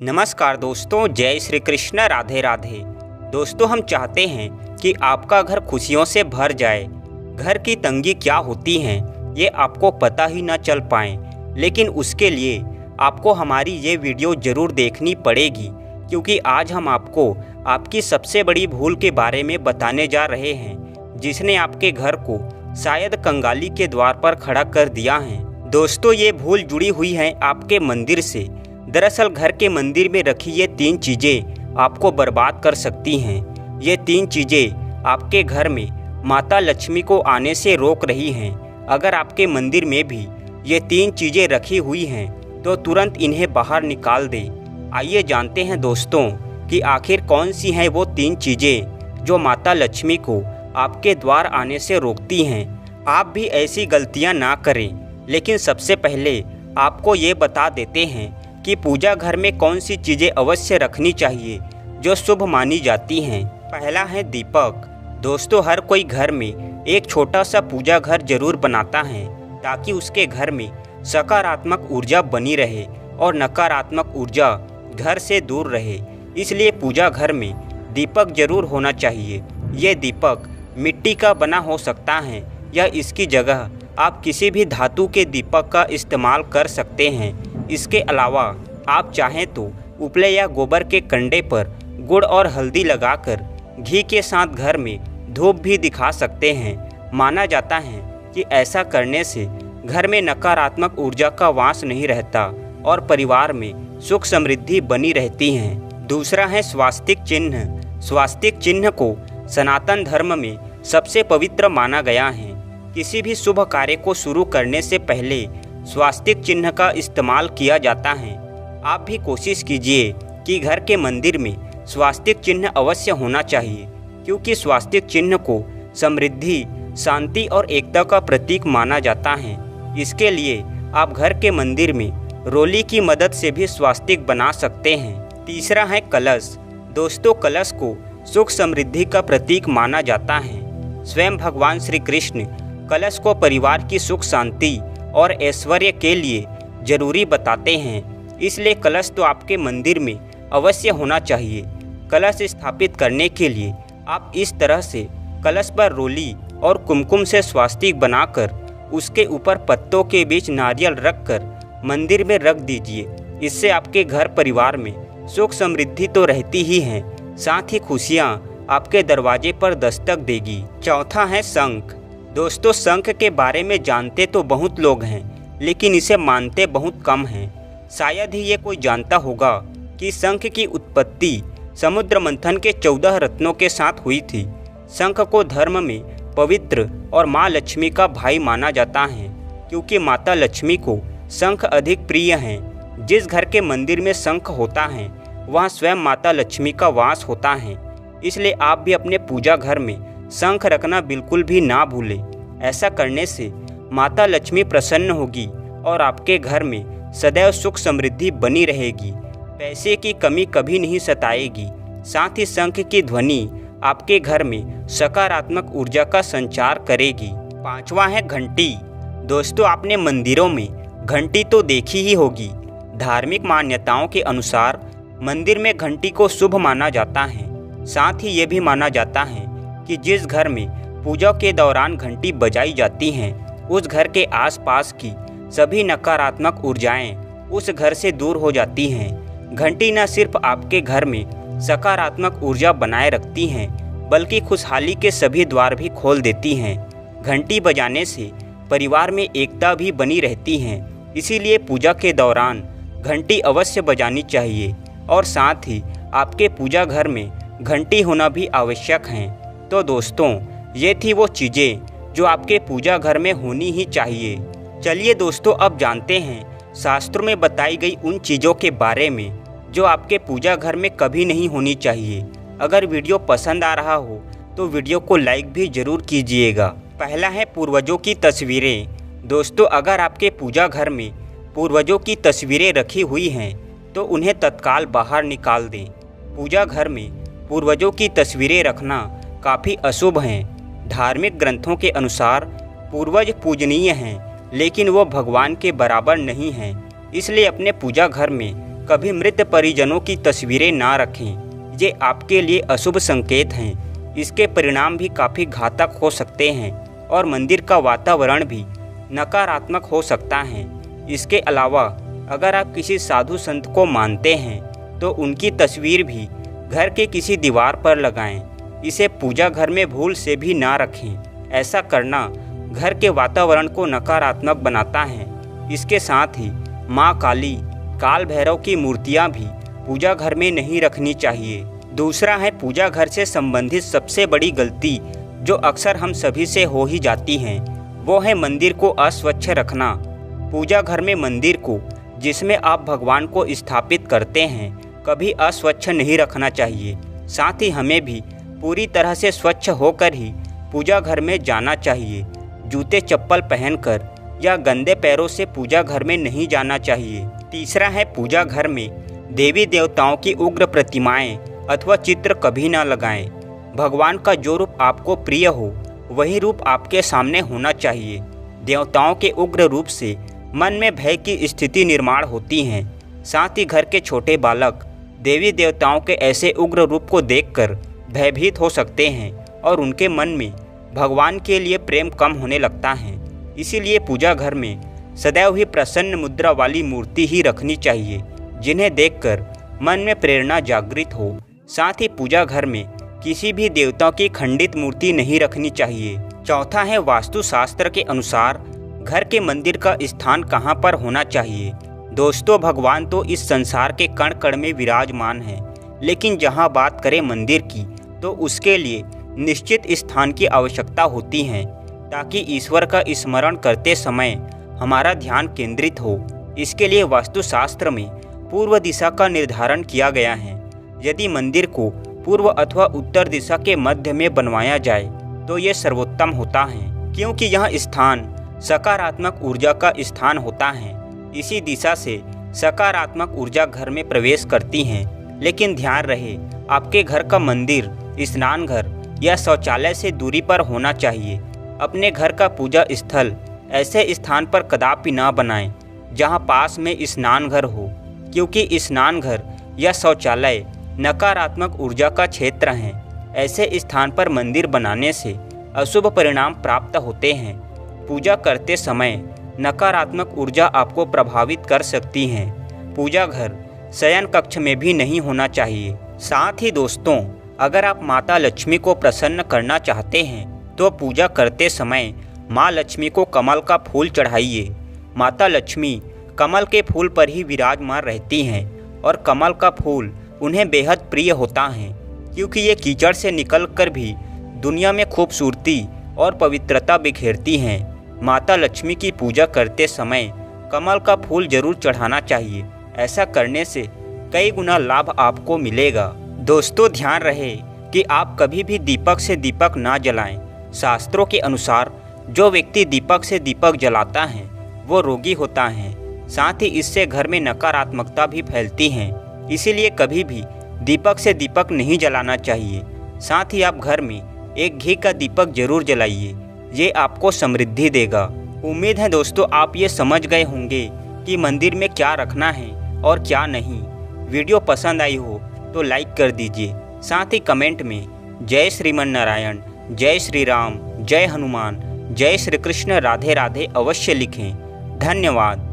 नमस्कार दोस्तों, जय श्री कृष्ण, राधे राधे। दोस्तों, हम चाहते हैं कि आपका घर खुशियों से भर जाए। घर की तंगी क्या होती है ये आपको पता ही ना चल पाए, लेकिन उसके लिए आपको हमारी ये वीडियो ज़रूर देखनी पड़ेगी, क्योंकि आज हम आपको आपकी सबसे बड़ी भूल के बारे में बताने जा रहे हैं, जिसने आपके घर को शायद कंगाली के द्वार पर खड़ा कर दिया है। दोस्तों, ये भूल जुड़ी हुई है आपके मंदिर से। दरअसल घर के मंदिर में रखी ये 3 चीज़ें आपको बर्बाद कर सकती हैं। ये 3 चीज़ें आपके घर में माता लक्ष्मी को आने से रोक रही हैं। अगर आपके मंदिर में भी ये 3 चीज़ें रखी हुई हैं तो तुरंत इन्हें बाहर निकाल दें। आइए जानते हैं दोस्तों कि आखिर कौन सी हैं वो 3 चीज़ें जो माता लक्ष्मी को आपके द्वार आने से रोकती हैं। आप भी ऐसी गलतियां ना करें, लेकिन सबसे पहले आपको ये बता देते हैं कि पूजा घर में कौन सी चीज़ें अवश्य रखनी चाहिए जो शुभ मानी जाती हैं। पहला है दीपक। दोस्तों, हर कोई घर में एक छोटा सा पूजा घर जरूर बनाता है ताकि उसके घर में सकारात्मक ऊर्जा बनी रहे और नकारात्मक ऊर्जा घर से दूर रहे। इसलिए पूजा घर में दीपक जरूर होना चाहिए। ये दीपक मिट्टी का बना हो सकता है या इसकी जगह आप किसी भी धातु के दीपक का इस्तेमाल कर सकते हैं। इसके अलावा आप चाहें तो उपले या गोबर के कंडे पर गुड़ और हल्दी लगाकर घी के साथ घर में धूप भी दिखा सकते हैं। माना जाता है कि ऐसा करने से घर में नकारात्मक ऊर्जा का वास नहीं रहता और परिवार में सुख समृद्धि बनी रहती है। दूसरा है स्वास्तिक चिन्ह। स्वास्तिक चिन्ह को सनातन धर्म में सबसे पवित्र माना गया है। किसी भी शुभ कार्य को शुरू करने से पहले स्वास्तिक चिन्ह का इस्तेमाल किया जाता है। आप भी कोशिश कीजिए कि घर के मंदिर में स्वास्तिक चिन्ह अवश्य होना चाहिए, क्योंकि स्वास्तिक चिन्ह को समृद्धि, शांति और एकता का प्रतीक माना जाता है। इसके लिए आप घर के मंदिर में रोली की मदद से भी स्वास्तिक बना सकते हैं। तीसरा है कलश। दोस्तों, कलश को सुख समृद्धि का प्रतीक माना जाता है। स्वयं भगवान श्री कृष्ण कलश को परिवार की सुख शांति और ऐश्वर्य के लिए जरूरी बताते हैं। इसलिए कलश तो आपके मंदिर में अवश्य होना चाहिए। कलश स्थापित करने के लिए आप इस तरह से कलश पर रोली और कुमकुम से स्वास्तिक बनाकर उसके ऊपर पत्तों के बीच नारियल रखकर मंदिर में रख दीजिए। इससे आपके घर परिवार में सुख समृद्धि तो रहती ही है, साथ ही खुशियाँ आपके दरवाजे पर दस्तक देगी। चौथा है शंख। दोस्तों, शंख के बारे में जानते तो बहुत लोग हैं, लेकिन इसे मानते बहुत कम हैं। शायद ही ये कोई जानता होगा कि शंख की उत्पत्ति समुद्र मंथन के 14 रत्नों के साथ हुई थी। शंख को धर्म में पवित्र और माँ लक्ष्मी का भाई माना जाता है, क्योंकि माता लक्ष्मी को शंख अधिक प्रिय हैं। जिस घर के मंदिर में शंख होता है वहाँ स्वयं माता लक्ष्मी का वास होता है। इसलिए आप भी अपने पूजा घर में शंख रखना बिल्कुल भी ना भूलें। ऐसा करने से माता लक्ष्मी प्रसन्न होगी और आपके घर में सदैव सुख समृद्धि बनी रहेगी। पैसे की कमी कभी नहीं सताएगी। साथ ही शंख की ध्वनि आपके घर में सकारात्मक ऊर्जा का संचार करेगी। पांचवा है घंटी। दोस्तों, आपने मंदिरों में घंटी तो देखी ही होगी। धार्मिक मान्यताओं के अनुसार मंदिर में घंटी को शुभ माना जाता है। साथ ही ये भी माना जाता है कि जिस घर में पूजा के दौरान घंटी बजाई जाती हैं, उस घर के आसपास की सभी नकारात्मक ऊर्जाएं उस घर से दूर हो जाती हैं। घंटी न सिर्फ आपके घर में सकारात्मक ऊर्जा बनाए रखती हैं, बल्कि खुशहाली के सभी द्वार भी खोल देती हैं। घंटी बजाने से परिवार में एकता भी बनी रहती है। इसीलिए पूजा के दौरान घंटी अवश्य बजानी चाहिए और साथ ही आपके पूजा घर में घंटी होना भी आवश्यक है। तो दोस्तों, ये थी वो चीज़ें जो आपके पूजा घर में होनी ही चाहिए। चलिए दोस्तों, अब जानते हैं शास्त्रों में बताई गई उन चीज़ों के बारे में जो आपके पूजा घर में कभी नहीं होनी चाहिए। अगर वीडियो पसंद आ रहा हो तो वीडियो को लाइक भी ज़रूर कीजिएगा। पहला है पूर्वजों की तस्वीरें। दोस्तों, अगर आपके पूजा घर में पूर्वजों की तस्वीरें रखी हुई हैं तो उन्हें तत्काल बाहर निकाल दें। पूजा घर में पूर्वजों की तस्वीरें रखना काफ़ी अशुभ हैं। धार्मिक ग्रंथों के अनुसार पूर्वज पूजनीय हैं, लेकिन वो भगवान के बराबर नहीं हैं। इसलिए अपने पूजा घर में कभी मृत परिजनों की तस्वीरें ना रखें, ये आपके लिए अशुभ संकेत हैं। इसके परिणाम भी काफ़ी घातक हो सकते हैं और मंदिर का वातावरण भी नकारात्मक हो सकता है। इसके अलावा अगर आप किसी साधु संत को मानते हैं तो उनकी तस्वीर भी घर के किसी दीवार पर लगाएं। इसे पूजा घर में भूल से भी ना रखें। ऐसा करना घर के वातावरण को नकारात्मक बनाता है। इसके साथ ही माँ काली, काल भैरव की मूर्तियाँ भी पूजा घर में नहीं रखनी चाहिए। दूसरा है पूजा घर से संबंधित सबसे बड़ी गलती जो अक्सर हम सभी से हो ही जाती है, वो है मंदिर को अस्वच्छ रखना। पूजा घर में मंदिर को जिसमें आप भगवान को स्थापित करते हैं कभी अस्वच्छ नहीं रखना चाहिए। साथ ही हमें भी पूरी तरह से स्वच्छ होकर ही पूजा घर में जाना चाहिए। जूते चप्पल पहनकर या गंदे पैरों से पूजा घर में नहीं जाना चाहिए। तीसरा है पूजा घर में देवी देवताओं की उग्र प्रतिमाएं अथवा चित्र कभी ना लगाएं। भगवान का जो रूप आपको प्रिय हो वही रूप आपके सामने होना चाहिए। देवताओं के उग्र रूप से मन में भय की स्थिति निर्माण होती है। साथ ही घर के छोटे बालक देवी देवताओं के ऐसे उग्र रूप को देखकर भयभीत हो सकते हैं और उनके मन में भगवान के लिए प्रेम कम होने लगता है। इसीलिए पूजा घर में सदैव ही प्रसन्न मुद्रा वाली मूर्ति ही रखनी चाहिए, जिन्हें देखकर मन में प्रेरणा जागृत हो। साथ ही पूजा घर में किसी भी देवताओं की खंडित मूर्ति नहीं रखनी चाहिए। चौथा है वास्तुशास्त्र के अनुसार घर के मंदिर का स्थान कहाँ पर होना चाहिए। दोस्तों, भगवान तो इस संसार के कण कण में विराजमान है, लेकिन जहाँ बात करें मंदिर की तो उसके लिए निश्चित स्थान की आवश्यकता होती है, ताकि ईश्वर का स्मरण करते समय हमारा ध्यान केंद्रित हो। इसके लिए वास्तुशास्त्र में पूर्व दिशा का निर्धारण किया गया है। यदि मंदिर को पूर्व अथवा उत्तर दिशा के मध्य में बनवाया जाए तो ये सर्वोत्तम होता है, क्योंकि यह स्थान सकारात्मक ऊर्जा का स्थान होता है। इसी दिशा से सकारात्मक ऊर्जा घर में प्रवेश करती है। लेकिन ध्यान रहे, आपके घर का मंदिर स्नान घर या शौचालय से दूरी पर होना चाहिए। अपने घर का पूजा स्थल ऐसे स्थान पर कदापि ना बनाएं जहां पास में स्नान घर हो, क्योंकि स्नान घर या शौचालय नकारात्मक ऊर्जा का क्षेत्र है। ऐसे स्थान पर मंदिर बनाने से अशुभ परिणाम प्राप्त होते हैं। पूजा करते समय नकारात्मक ऊर्जा आपको प्रभावित कर सकती है। पूजा घर शयन कक्ष में भी नहीं होना चाहिए। साथ ही दोस्तों, अगर आप माता लक्ष्मी को प्रसन्न करना चाहते हैं तो पूजा करते समय माँ लक्ष्मी को कमल का फूल चढ़ाइए। माता लक्ष्मी कमल के फूल पर ही विराजमान रहती हैं और कमल का फूल उन्हें बेहद प्रिय होता है, क्योंकि ये कीचड़ से निकलकर भी दुनिया में खूबसूरती और पवित्रता बिखेरती हैं। माता लक्ष्मी की पूजा करते समय कमल का फूल जरूर चढ़ाना चाहिए। ऐसा करने से कई गुना लाभ आपको मिलेगा। दोस्तों, ध्यान रहे कि आप कभी भी दीपक से दीपक ना जलाएं। शास्त्रों के अनुसार जो व्यक्ति दीपक से दीपक जलाता है वो रोगी होता है। साथ ही इससे घर में नकारात्मकता भी फैलती है। इसीलिए कभी भी दीपक से दीपक नहीं जलाना चाहिए। साथ ही आप घर में एक घी का दीपक जरूर जलाइए, ये आपको समृद्धि देगा। उम्मीद है दोस्तों आप ये समझ गए होंगे कि मंदिर में क्या रखना है और क्या नहीं। वीडियो पसंद आई हो तो लाइक कर दीजिए। साथ ही कमेंट में जय श्रीमन नारायण, जय श्री राम, जय हनुमान, जय श्री कृष्ण, राधे राधे अवश्य लिखें। धन्यवाद।